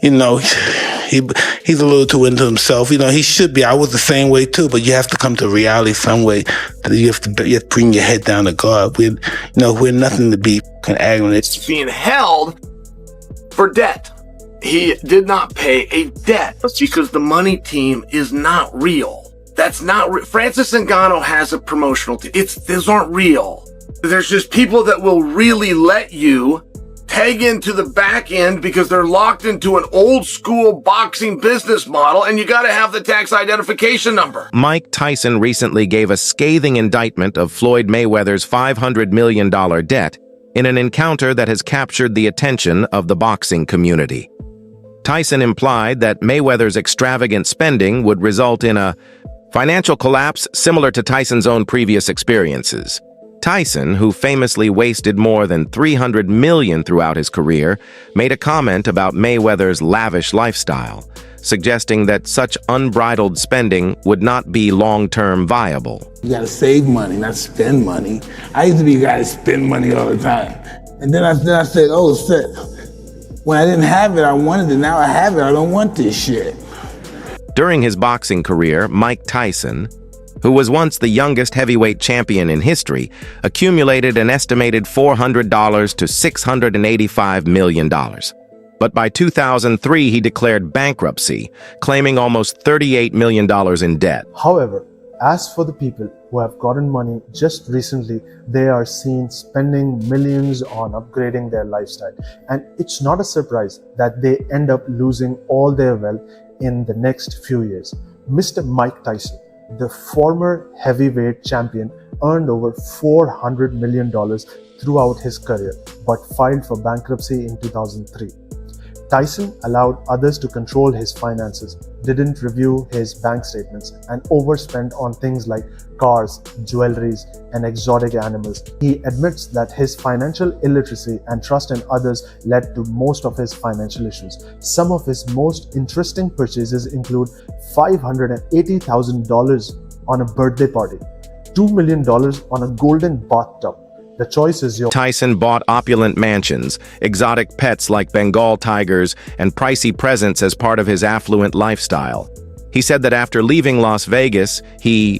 you know, he's a little too into himself. You know, he should be. I was the same way too, but you have to come to reality some way. You have to bring your head down to God. We're nothing to be aggravated. It's being held for debt. He did not pay a debt because the money team is not real. That's not real. Francis Ngannou has a promotional team. Those aren't real. There's just people that will really let you tag into the back end because they're locked into an old school boxing business model, and you got to have the tax identification number. Mike Tyson recently gave a scathing indictment of Floyd Mayweather's $500 million debt in an encounter that has captured the attention of the boxing community. Tyson implied that Mayweather's extravagant spending would result in a financial collapse similar to Tyson's own previous experiences. Tyson, who famously wasted more than $300 million throughout his career, made a comment about Mayweather's lavish lifestyle, suggesting that such unbridled spending would not be long-term viable. You gotta save money, not spend money. I used to be a guy that spend money all the time. And then I said, oh shit, when I didn't have it, I wanted it, now I have it, I don't want this shit. During his boxing career, Mike Tyson, who was once the youngest heavyweight champion in history, accumulated an estimated $400 to $685 million. But by 2003, he declared bankruptcy, claiming almost $38 million in debt. However, as for the people who have gotten money just recently, they are seen spending millions on upgrading their lifestyle. And it's not a surprise that they end up losing all their wealth in the next few years. Mr. Mike Tyson, the former heavyweight champion, earned over $400 million throughout his career, but filed for bankruptcy in 2003. Tyson allowed others to control his finances, didn't review his bank statements, and overspent on things like cars, jewelries, and exotic animals. He admits that his financial illiteracy and trust in others led to most of his financial issues. Some of his most interesting purchases include $580,000 on a birthday party, $2 million on a golden bathtub. The choice is yours. Tyson bought opulent mansions, exotic pets like Bengal tigers, and pricey presents as part of his affluent lifestyle. He said that after leaving Las Vegas, he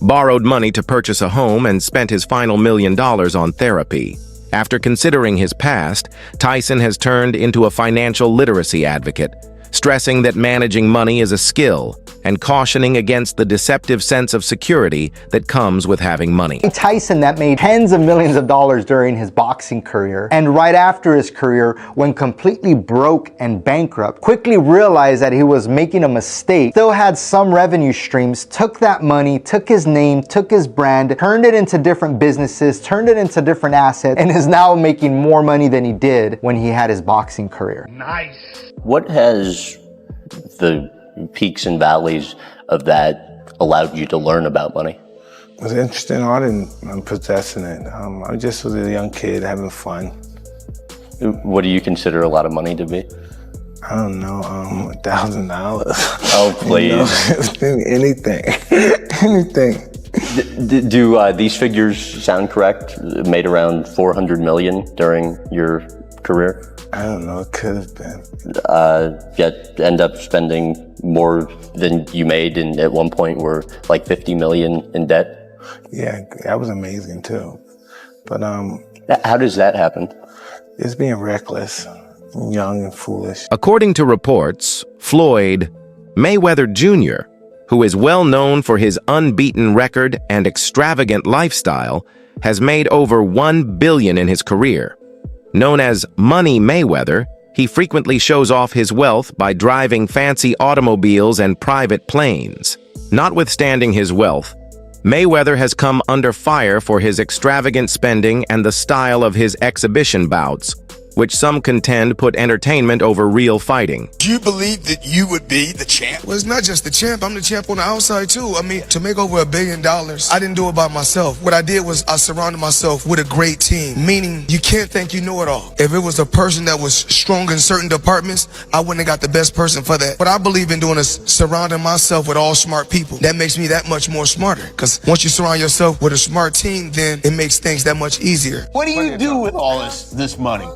borrowed money to purchase a home and spent his final $1 million on therapy. After considering his past, Tyson has turned into a financial literacy advocate, stressing that managing money is a skill and cautioning against the deceptive sense of security that comes with having money. Tyson, that made tens of millions of dollars during his boxing career, and right after his career, when completely broke and bankrupt, quickly realized that he was making a mistake, still had some revenue streams, took that money, took his name, took his brand, turned it into different businesses, turned it into different assets, and is now making more money than he did when he had his boxing career. Nice. What has the peaks and valleys of that allowed you to learn about money? It was interesting. I didn't possessing it. I just was a young kid having fun. What do you consider a lot of money to be? I don't know, $1,000. Oh, please. Anything. Anything. Do these figures sound correct? Made around $400 million during your career? I don't know, it could have been. Yet end up spending more than you made, and at one point were like $50 million in debt? Yeah, that was amazing too. But how does that happen? It's being reckless, young and foolish. According to reports, Floyd Mayweather Jr., who is well known for his unbeaten record and extravagant lifestyle, has made over $1 billion in his career. Known as Money Mayweather, he frequently shows off his wealth by driving fancy automobiles and private planes. Notwithstanding his wealth, Mayweather has come under fire for his extravagant spending and the style of his exhibition bouts, which some contend put entertainment over real fighting. Do you believe that you would be the champ? Well, it's not just the champ. I'm the champ on the outside, too. I mean, to make over $1 billion, I didn't do it by myself. What I did was I surrounded myself with a great team, meaning you can't think you know it all. If it was a person that was strong in certain departments, I wouldn't have got the best person for that. What I believe in doing is surrounding myself with all smart people. That makes me that much more smarter, because once you surround yourself with a smart team, then it makes things that much easier. What do you do with all this money?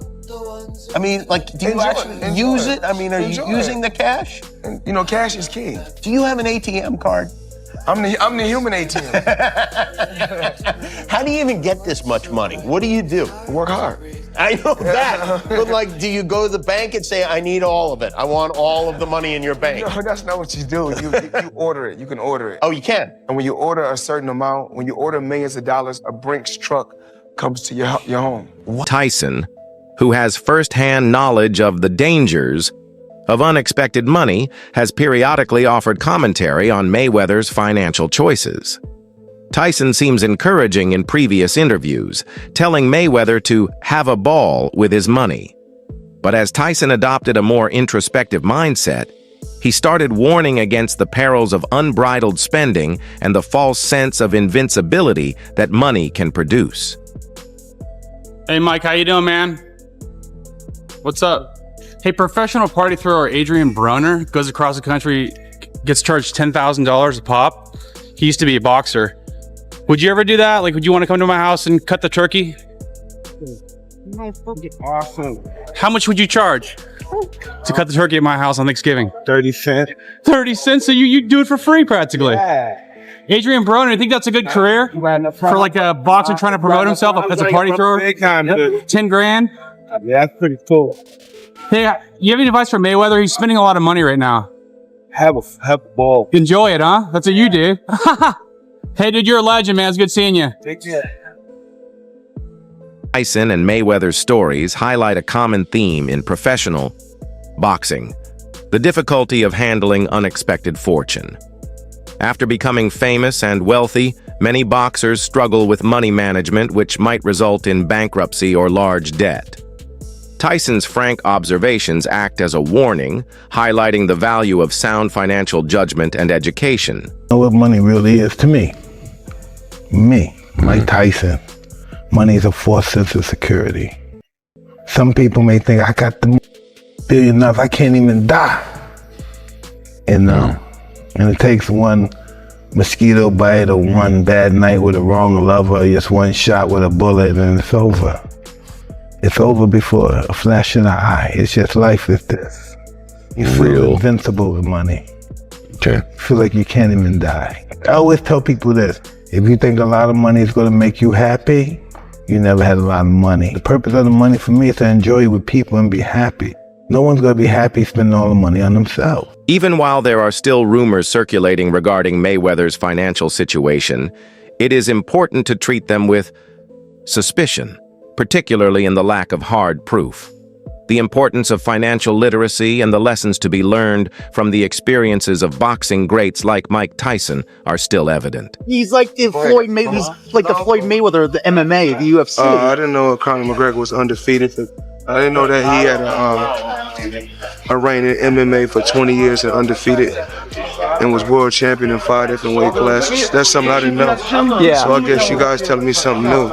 I mean, like, do you actually use it? I mean, are you using the cash? And, you know, cash is king. Do you have an ATM card? I'm the human ATM. How do you even get this much money? What do you do? Work hard. I know that. But like, do you go to the bank and say, I need all of it? I want all of the money in your bank. No, that's not what you do. You order it. You can order it. Oh, you can? And when you order a certain amount, when you order millions of dollars, a Brinks truck comes to your home. Tyson, who has first-hand knowledge of the dangers of unexpected money, has periodically offered commentary on Mayweather's financial choices. Tyson seems encouraging in previous interviews, telling Mayweather to have a ball with his money. But as Tyson adopted a more introspective mindset, he started warning against the perils of unbridled spending and the false sense of invincibility that money can produce. Hey Mike, how you doing, man? What's up? Hey, professional party thrower Adrian Broner goes across the country, gets charged $10,000 a pop. He used to be a boxer. Would you ever do that? Like, would you want to come to my house and cut the turkey? Awesome. How much would you charge to cut the turkey at my house on Thanksgiving? 30 cents. 30 cents? So you do it for free practically. Yeah. Adrian Broner, I think that's a good career for like a boxer trying to promote himself as a party thrower. Big time, dude. 10 grand? Yeah, that's pretty cool. Hey, you have any advice for Mayweather? He's spending a lot of money right now. Have a ball. Enjoy it, huh? That's what you do. Hey, dude, you're a legend, man. It's good seeing you. Take care. Tyson and Mayweather's stories highlight a common theme in professional boxing: the difficulty of handling unexpected fortune. After becoming famous and wealthy, many boxers struggle with money management, which might result in bankruptcy or large debt. Tyson's frank observations act as a warning, highlighting the value of sound financial judgment and education. You know what money really is to me? Me, Mike Tyson. Money is a false sense of security. Some people may think I got the billion enough, I can't even die. And it takes one mosquito bite or one bad night with a wrong lover, or just one shot with a bullet, and it's over. It's over before a flash in the eye. It's just life is this. You feel invincible with money. Okay. You feel like you can't even die. I always tell people this: if you think a lot of money is going to make you happy, you never had a lot of money. The purpose of the money for me is to enjoy it with people and be happy. No one's going to be happy spending all the money on themselves. Even while there are still rumors circulating regarding Mayweather's financial situation, it is important to treat them with suspicion, particularly in the lack of hard proof. The importance of financial literacy and the lessons to be learned from the experiences of boxing greats like Mike Tyson are still evident. He's like the Floyd Mayweather of the MMA, the UFC. I didn't know Conor McGregor was undefeated. I didn't know that he had a reign in MMA for 20 years and undefeated, and was world champion in 5 different weight classes. That's something I didn't know. Yeah. So I guess you guys telling me something new.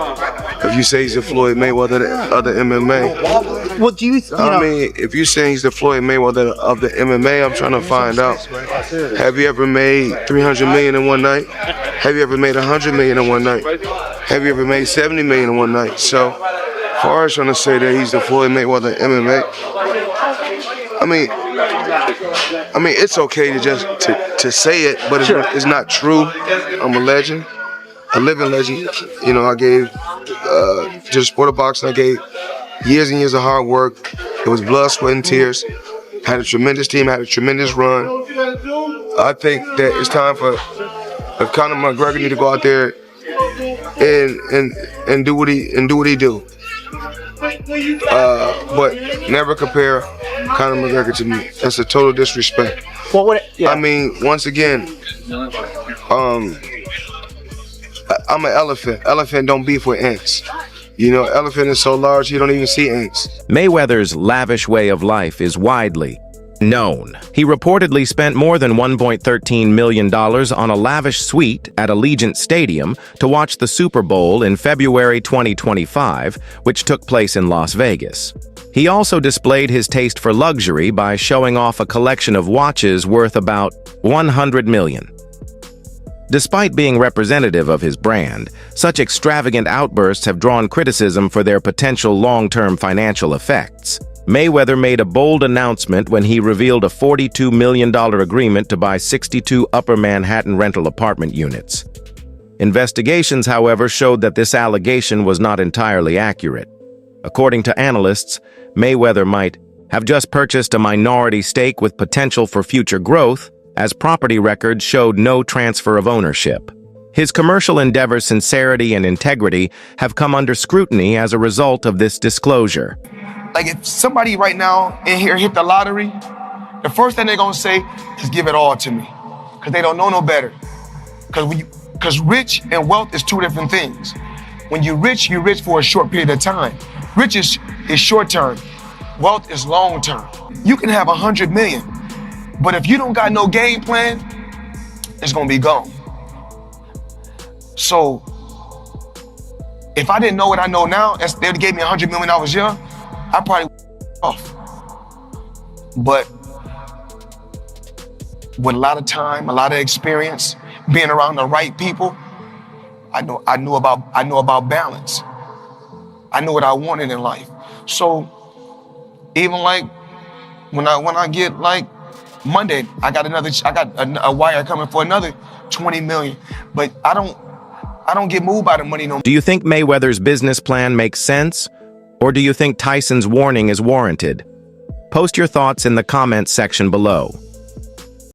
If you say he's the Floyd Mayweather of the MMA. Well, do you know? I mean, if you're saying he's the Floyd Mayweather of the MMA, I'm trying to find out. Have you ever made $300 million in one night? Have you ever made $100 million in one night? Have you ever made $70 million in one night? So, as far as trying to say that he's the Floyd Mayweather of MMA, I mean, it's okay to just to say it, but it's not true. I'm a legend, a living legend. You know, I gave just sport of boxing. I gave years and years of hard work. It was blood, sweat, and tears. Had a tremendous team. Had a tremendous run. I think that it's time for Conor McGregor need to go out there and do what he do. But never compare Conor McGregor to me. That's a total disrespect. I mean, once again, I'm an elephant. Elephant don't beef with ants. You know, elephant is so large you don't even see ants. Mayweather's lavish way of life is widely known. He reportedly spent more than $1.13 million on a lavish suite at Allegiant Stadium to watch the Super Bowl in February 2025, which took place in Las Vegas. He also displayed his taste for luxury by showing off a collection of watches worth about $100 million. Despite being representative of his brand, such extravagant outbursts have drawn criticism for their potential long-term financial effects. Mayweather made a bold announcement when he revealed a $42 million agreement to buy 62 Upper Manhattan rental apartment units. Investigations, however, showed that this allegation was not entirely accurate. According to analysts, Mayweather might have just purchased a minority stake with potential for future growth, as property records showed no transfer of ownership. His commercial endeavor's sincerity and integrity have come under scrutiny as a result of this disclosure. Like if somebody right now in here hit the lottery, the first thing they're gonna say is give it all to me. Cause they don't know no better. Cause rich and wealth is two different things. When you're rich for a short period of time. Rich is short term. Wealth is long term. You can have 100 million, but if you don't got no game plan, it's gonna be gone. So if I didn't know what I know now, they'd gave me $100 million when I was young, I probably off. But with a lot of time, a lot of experience, being around the right people, I knew about balance. I knew what I wanted in life. So even like when I get like Monday, I got a wire coming for another 20 million. But I don't get moved by the money no more. Do you think Mayweather's business plan makes sense? Or do you think Tyson's warning is warranted? Post your thoughts in the comments section below.